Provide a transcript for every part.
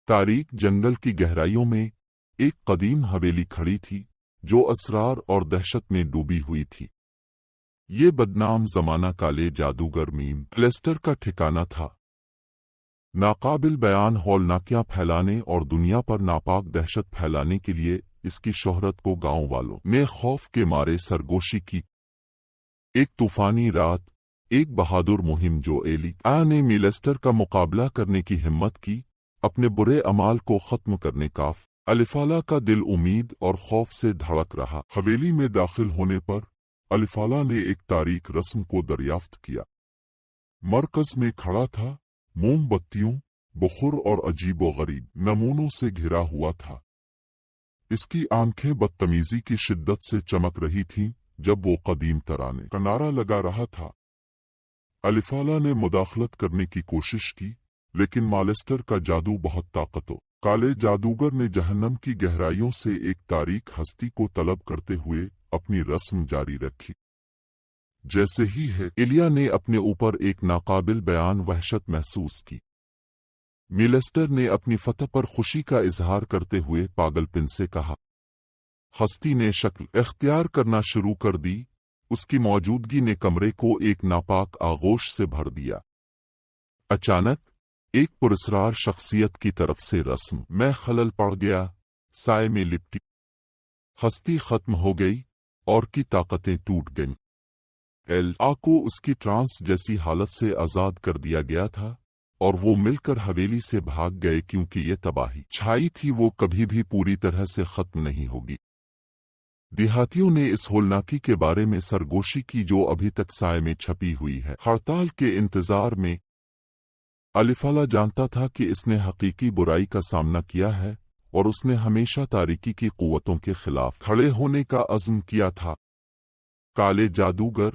تاریک جنگل کی گہرائیوں میں ایک قدیم حویلی کھڑی تھی جو اسرار اور دہشت میں ڈوبی ہوئی تھی۔ یہ بدنام زمانہ کالے جادوگر میلسٹر کا ٹھکانہ تھا، ناقابل بیان ہولناکیاں پھیلانے اور دنیا پر ناپاک دہشت پھیلانے کے لیے اس کی شہرت کو گاؤں والوں نے خوف کے مارے سرگوشی کی۔ ایک طوفانی رات، ایک بہادر مہم جو ایلیا نے میلسٹر کا مقابلہ کرنے کی ہمت کی، اپنے برے اعمال کو ختم کرنے کا الفالا کا دل امید اور خوف سے دھڑک رہا۔ حویلی میں داخل ہونے پر الفالا نے ایک تاریک رسم کو دریافت کیا۔ مرکز میں کھڑا تھا، موم بتیوں، بخور اور عجیب و غریب نمونوں سے گھرا ہوا تھا۔ اس کی آنکھیں بدتمیزی کی شدت سے چمک رہی تھیں جب وہ قدیم ترانے کا نعرہ لگا رہا تھا۔ الفالا نے مداخلت کرنے کی کوشش کی، لیکن مالسٹر کا جادو بہت طاقتور کالے جادوگر نے جہنم کی گہرائیوں سے ایک تاریک ہستی کو طلب کرتے ہوئے اپنی رسم جاری رکھی۔ جیسے ہی ایلیا نے اپنے اوپر ایک ناقابل بیان وحشت محسوس کی، میلسٹر نے اپنی فتح پر خوشی کا اظہار کرتے ہوئے پاگل پن سے کہا۔ ہستی نے شکل اختیار کرنا شروع کر دی، اس کی موجودگی نے کمرے کو ایک ناپاک آغوش سے بھر دیا۔ اچانک ایک پراسرار شخصیت کی طرف سے رسم میں خلل پڑ گیا، سائے میں لپٹی ہستی ختم ہو گئی اور کی طاقتیں ٹوٹ گئیں۔ ایلیا کو اس کی ٹرانس جیسی حالت سے آزاد کر دیا گیا تھا اور وہ مل کر حویلی سے بھاگ گئے کیونکہ یہ تباہی چھائی تھی وہ کبھی بھی پوری طرح سے ختم نہیں ہوگی۔ دیہاتیوں نے اس ہولناکی کے بارے میں سرگوشی کی جو ابھی تک سائے میں چھپی ہوئی ہے۔ ہڑتال کے انتظار میں الفالا جانتا تھا کہ اس نے حقیقی برائی کا سامنا کیا ہے اور اس نے ہمیشہ تاریکی کی قوتوں کے خلاف کھڑے ہونے کا عزم کیا تھا۔ کالے جادوگر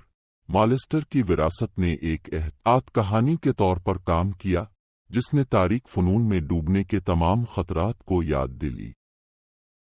مالسٹر کی وراثت نے ایک احتیاط کہانی کے طور پر کام کیا جس نے تاریک فنون میں ڈوبنے کے تمام خطرات کو یاد دلائی۔